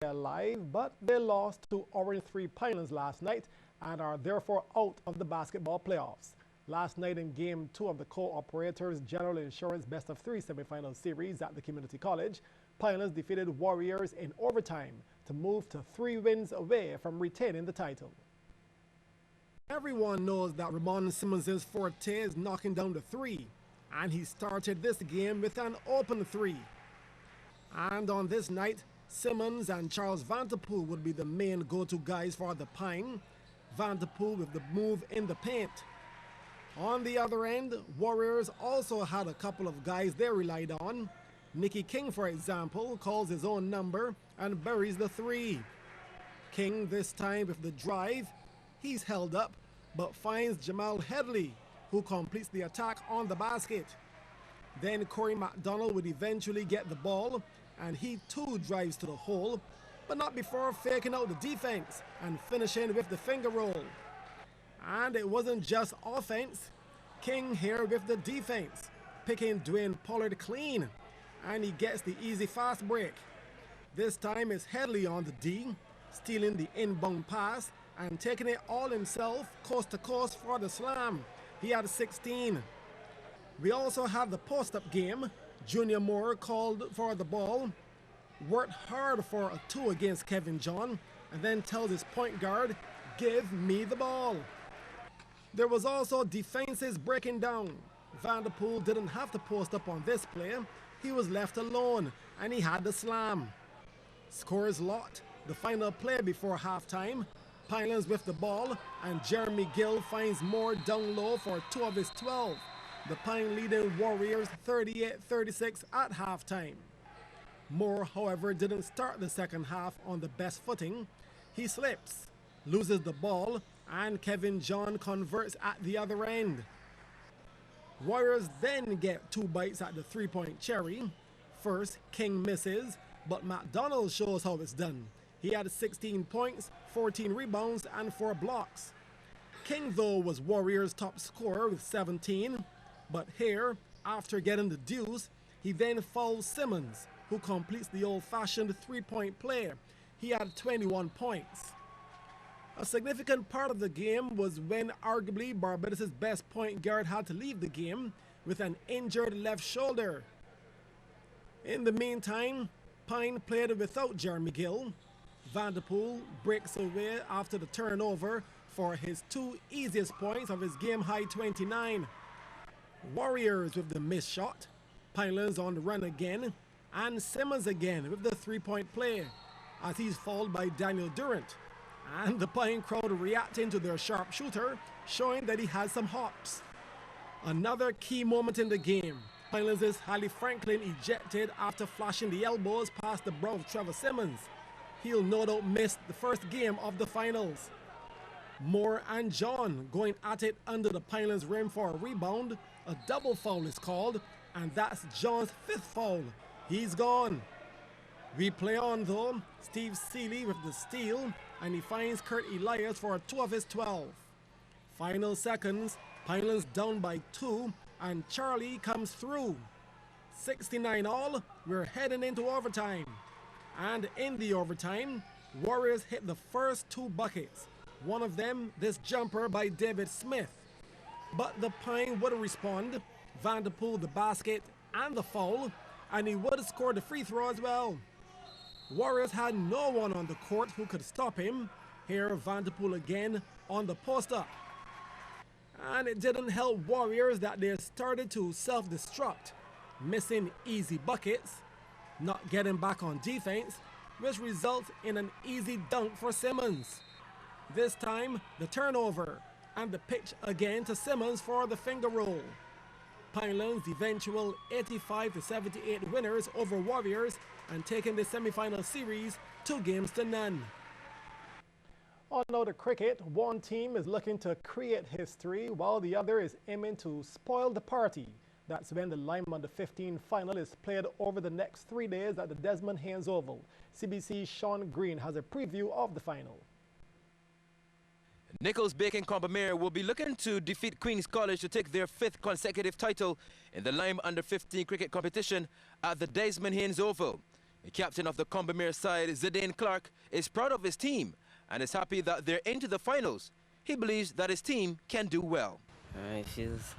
alive, but they lost to Orange 3 Pinelands last night and are therefore out of the basketball playoffs. Last night in Game 2 of the Co-Operators General Insurance Best of 3 semifinal series at the Community College, Pinelands defeated Warriors in overtime to move to 3 wins away from retaining the title. Everyone knows that Ramon Simmons' forte is knocking down the 3, and he started this game with an open 3. And on this night, Simmons and Charles Vanterpool would be the main go-to guys for the Pine, Vanterpool with the move in the paint. On the other end, Warriors also had a couple of guys they relied on. Nicky King, for example, calls his own number and buries the 3. King this time with the drive. He's held up, but finds Jamal Headley, who completes the attack on the basket. Then Corey McDonald would eventually get the ball, and he too drives to the hole, but not before faking out the defense and finishing with the finger roll. And it wasn't just offense. King here with the defense, picking Dwayne Pollard clean, and he gets the easy fast break. This time it's Headley on the D, stealing the inbound pass and taking it all himself coast to coast for the slam. He had 16. We also had the post-up game. Junior Moore called for the ball, worked hard for a 2 against Kevin John, and then tells his point guard, "Give me the ball." There was also defenses breaking down. Vanderpool didn't have to post up on this play. He was left alone, and he had the slam. Scores locked. The final play before halftime. Pinelands with the ball, and Jeremy Gill finds Moore down low for 2 of his 12. The Pine leading Warriors 38-36 at halftime. Moore, however, didn't start the second half on the best footing. He slips, loses the ball, and Kevin John converts at the other end. Warriors then get 2 bites at the 3-point cherry. First, King misses, but McDonald shows how it's done. He had 16 points, 14 rebounds, and 4 blocks. King, though, was Warriors' top scorer with 17. But here, after getting the deuce, he then fouls Simmons, who completes the old-fashioned 3-point play. He had 21 points. A significant part of the game was when arguably Barbados' best point guard had to leave the game with an injured left shoulder. In the meantime, Pine played without Jeremy Gill. Vanderpool breaks away after the turnover for his 2 easiest points of his game-high 29. Warriors with the missed shot, Pinelands on the run again, and Simmons again with the 3-point play, as he's fouled by Daniel Durant, and the Pine crowd reacting to their sharpshooter, showing that he has some hops. Another key moment in the game, Pinelands' Hallie Franklin ejected after flashing the elbows past the brow of Trevor Simmons. He'll no doubt miss the first game of the finals. Moore and John going at it under the Pinelands rim for a rebound. A double foul is called, and that's John's 5th foul. He's gone. We play on though. Steve Seeley with the steal, and he finds Kurt Elias for 2 of his 12. Final seconds, Pinelands down by 2, and Charlie comes through. 69 all, we're heading into overtime. And in the overtime, Warriors hit the first 2 buckets. One of them, this jumper by David Smith. But the Pine would respond. Vanderpool the basket and the foul, and he would have scored the free throw as well. Warriors had no one on the court who could stop him. Here Vanderpool again on the post-up. And it didn't help Warriors that they started to self-destruct, missing easy buckets, not getting back on defense, which results in an easy dunk for Simmons. This time, the turnover, and the pitch again to Simmons for the finger roll. Pinelands' eventual 85-78 winners over Warriors and taking the semi-final series 2-0. On now to cricket, one team is looking to create history while the other is aiming to spoil the party. That's when the Lime Under 15 final is played over the next 3 days at the Desmond Haynes Oval. CBC's Sean Green has a preview of the final. Nichols Bacon Combermere will be looking to defeat Queen's College to take their 5th consecutive title in the Lime Under 15 cricket competition at the Desmond Haynes Oval. The captain of the Combermere side, Zidane Clark, is proud of his team and is happy that they're into the finals. He believes that his team can do well. It feels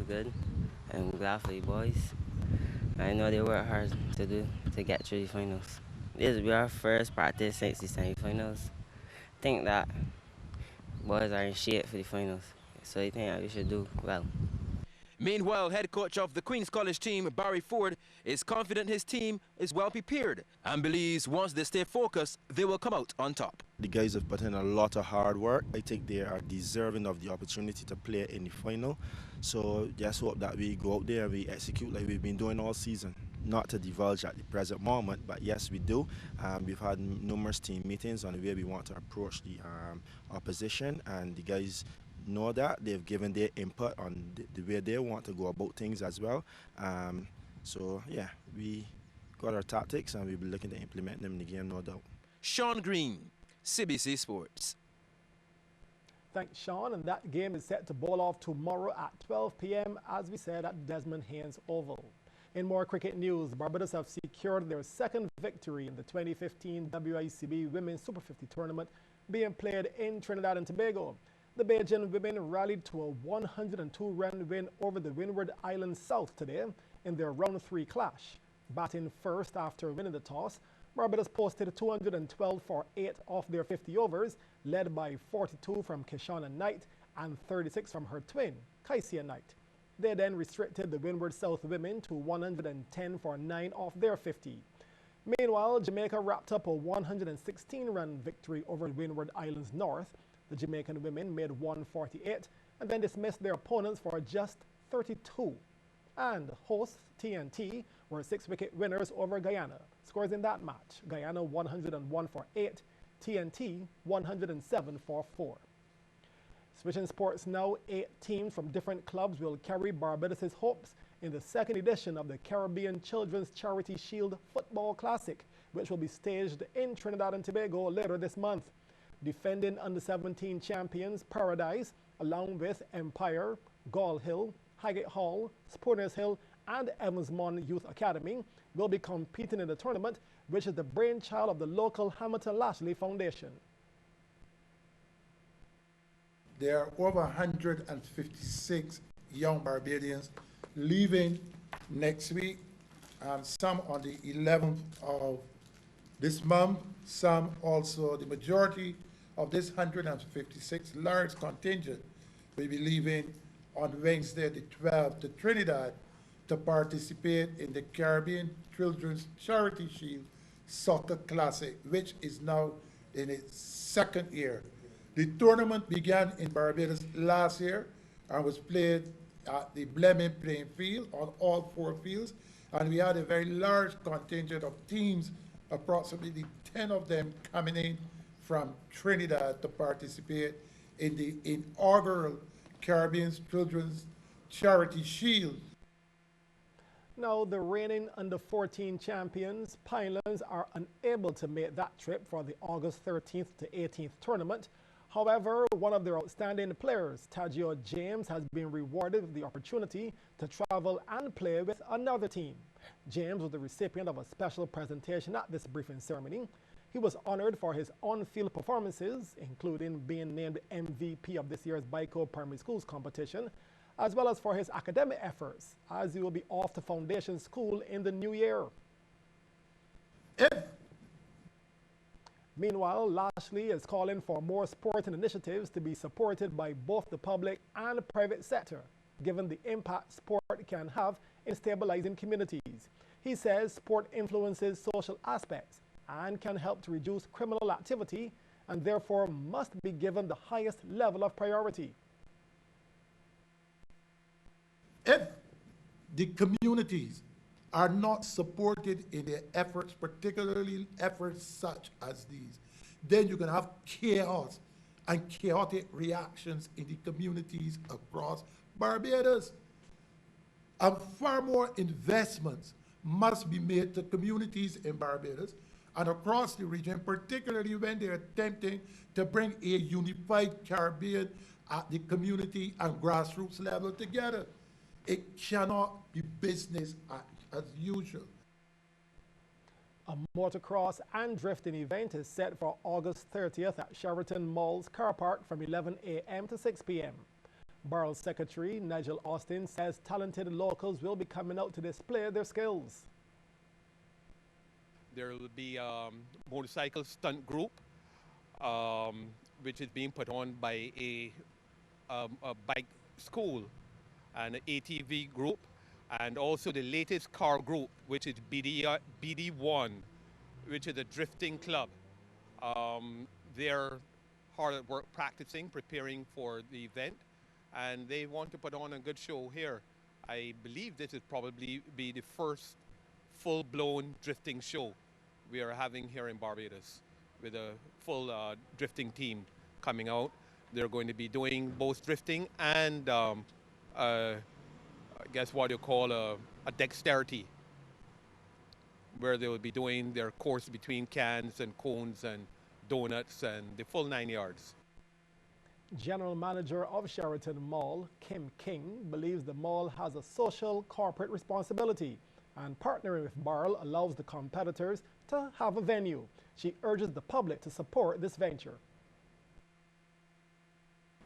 good. I'm glad for the boys. I know they work hard to get through the finals. This will be our first practice since the semi-finals. I think that boys are in shape for the finals, so I think that we should do well. Meanwhile, head coach of the Queen's College team, Barry Ford, is confident his team is well prepared and believes once they stay focused, they will come out on top. The guys have put in a lot of hard work. I think they are deserving of the opportunity to play in the final. So just hope that we go out there and we execute like we've been doing all season. Not to divulge at the present moment, but yes, we do. We've had numerous team meetings on the way we want to approach the opposition, and the guys know that. They've given their input on the way they want to go about things as well. So yeah, we got our tactics and we'll be looking to implement them in the game, no doubt. Sean Green, CBC Sports. Thanks, Sean. And that game is set to ball off tomorrow at 12 p.m. as we said at Desmond Haynes Oval. In more cricket news, Barbados have secured their second victory in the 2015 WICB Women's Super 50 tournament being played in Trinidad and Tobago. The Bajan women rallied to a 102-run win over the Windward Islands South today in their round 3 clash. Batting first after winning the toss, Barbados posted 212 for 8 off their 50 overs, led by 42 from Kishana Knight and 36 from her twin, Kaisia Knight. They then restricted the Windward South women to 110 for 9 off their 50. Meanwhile, Jamaica wrapped up a 116-run victory over Windward Islands North. The Jamaican women made 148 and then dismissed their opponents for just 32. And hosts TNT were 6-wicket winners over Guyana. Scores in that match: Guyana 101 for 8, TNT 107 for 4. Switching sports now, 8 teams from different clubs will carry Barbados' hopes in the second edition of the Caribbean Children's Charity Shield Football Classic, which will be staged in Trinidad and Tobago later this month. Defending under-17 champions Paradise, along with Empire, Gall Hill, Highgate Hall, Sporters Hill, and Evansmont Youth Academy, will be competing in the tournament, which is the brainchild of the local Hamilton Lashley Foundation. There are over 156 young Barbadians leaving next week, some on the 11th of this month, some also, the majority of this 156 large contingent will be leaving on Wednesday the 12th to Trinidad to participate in the Caribbean Children's Charity Shield Soccer Classic, which is now in its second year. The tournament began in Barbados last year and was played at the Bleming playing field on all 4 fields, and we had a very large contingent of teams, approximately 10 of them coming in from Trinidad to participate in the inaugural Caribbean Children's Charity Shield. Now, the reigning under-14 champions, Pinelands, are unable to make that trip for the August 13th to 18th tournament. However, one of their outstanding players, Tajio James, has been rewarded with the opportunity to travel and play with another team. James was the recipient of a special presentation at this briefing ceremony. He was honored for his on-field performances, including being named MVP of this year's BICO Primary Schools competition, as well as for his academic efforts, as he will be off to foundation school in the new year. Meanwhile, Lashley is calling for more sporting initiatives to be supported by both the public and private sector, given the impact sport can have in stabilizing communities. He says sport influences social aspects and can help to reduce criminal activity and therefore must be given the highest level of priority. If the communities are not supported in their efforts, particularly efforts such as these, then you can have chaos and chaotic reactions in the communities across Barbados. And far more investments must be made to communities in Barbados and across the region, particularly when they're attempting to bring a unified Caribbean at the community and grassroots level together. It cannot be business as usual. A motocross and drifting event is set for August 30th at Sheraton Mall's car park from 11 a.m. to 6 p.m. Borough Secretary Nigel Austin says talented locals will be coming out to display their skills. There will be a motorcycle stunt group, which is being put on by a bike school and an ATV group, and also the latest car group, which is BD1, which is a drifting club. They're hard at work practicing, preparing for the event, and they want to put on a good show here. I believe this is probably be the first full-blown drifting show we are having here in Barbados, with a full drifting team coming out. They're going to be doing both drifting and I guess what you call a dexterity, where they will be doing their course between cans and cones and donuts and the full 9 yards. General Manager of Sheraton Mall, Kim King, believes the mall has a social corporate responsibility, and partnering with Borough allows the competitors to have a venue. She urges the public to support this venture.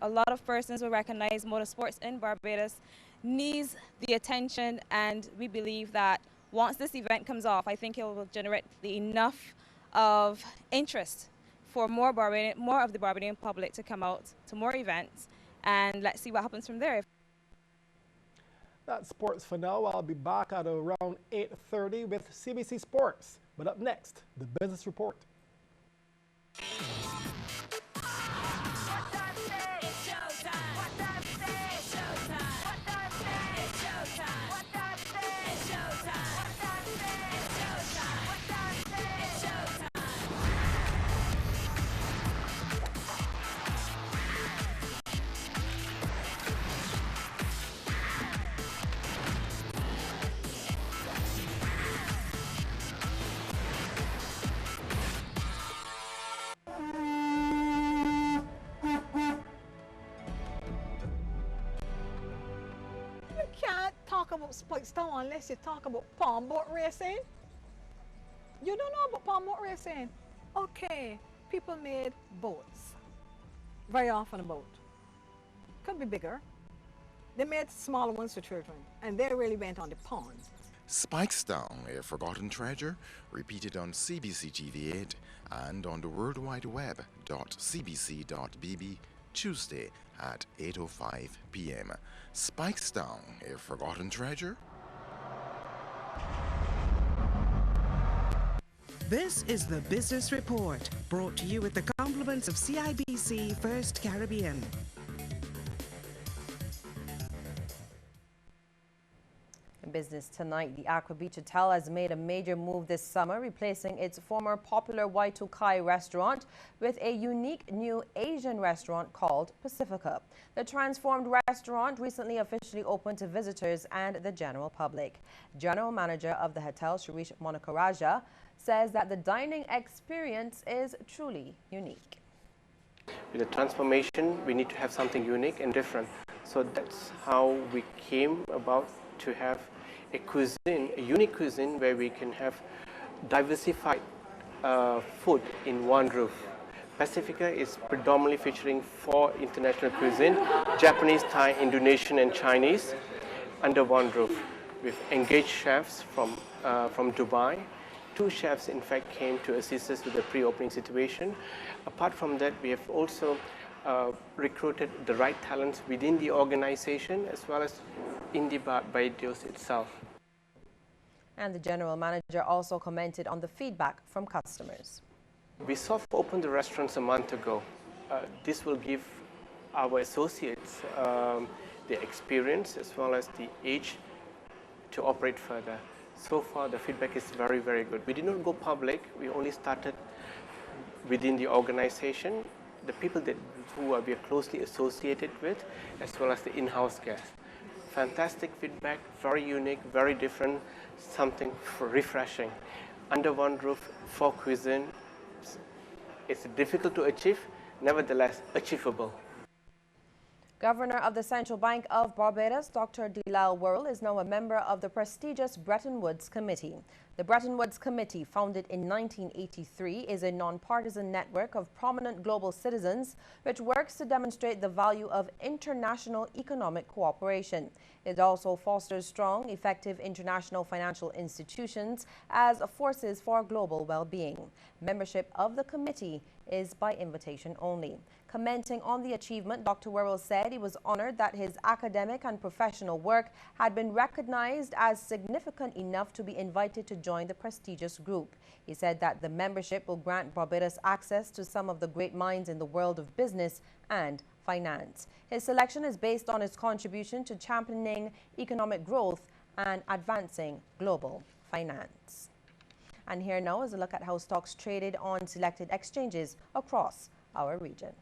A lot of persons will recognize motorsports in Barbados needs the attention, and we believe that once this event comes off, I think it will generate enough of interest for more of the Barbadian public to come out to more events, and let's see what happens from there. That's sports for now. I'll be back at around 8:30 with CBC Sports. But up next, the business report. About Spikes Town unless you talk about palm boat racing. You don't know about palm boat racing? Okay, people made boats. Very often a boat. Could be bigger. They made smaller ones for children, and they really went on the pond. Spikes Town, a forgotten treasure, repeated on CBC TV8 and on the World Wide Web .cbc.bb Tuesday at 8:05 p.m. Spikes Town, a forgotten treasure. This is the Business Report, brought to you with the compliments of CIBC First Caribbean. In business tonight, the Accra Beach Hotel has made a major move this summer, replacing its former popular Y2Kai restaurant with a unique new Asian restaurant called Pacifica. The transformed restaurant recently officially opened to visitors and the general public. General Manager of the hotel, Shirish Monakaraja, says that the dining experience is truly unique. With the transformation, we need to have something unique and different. So that's how we came about to have a cuisine, a unique cuisine where we can have diversified food in one roof. Pacifica is predominantly featuring 4 international cuisine, Japanese, Thai, Indonesian and Chinese, under one roof. We've engaged chefs from Dubai. 2 chefs in fact came to assist us with the pre-opening situation. Apart from that, we have also recruited the right talents within the organization as well as in the Barbados itself. And the general manager also commented on the feedback from customers. We soft opened the restaurants a month ago. This will give our associates the experience as well as the age to operate further. So far the feedback is very, very good. We did not go public. We only started within the organization, the people who we are closely associated with, as well as the in-house guests. Fantastic feedback, very unique, very different, something refreshing. Under one roof, 4 cuisine. It's difficult to achieve, nevertheless achievable. Governor of the Central Bank of Barbados, Dr. Delal Worrell, is now a member of the prestigious Bretton Woods Committee. The Bretton Woods Committee, founded in 1983, is a non-partisan network of prominent global citizens which works to demonstrate the value of international economic cooperation. It also fosters strong, effective international financial institutions as forces for global well-being. Membership of the committee is by invitation only. Commenting on the achievement, Dr. Worrell said he was honored that his academic and professional work had been recognized as significant enough to be invited to join the prestigious group. He said that the membership will grant Barbados access to some of the great minds in the world of business and finance. His selection is based on his contribution to championing economic growth and advancing global finance. And here now is a look at how stocks traded on selected exchanges across our region.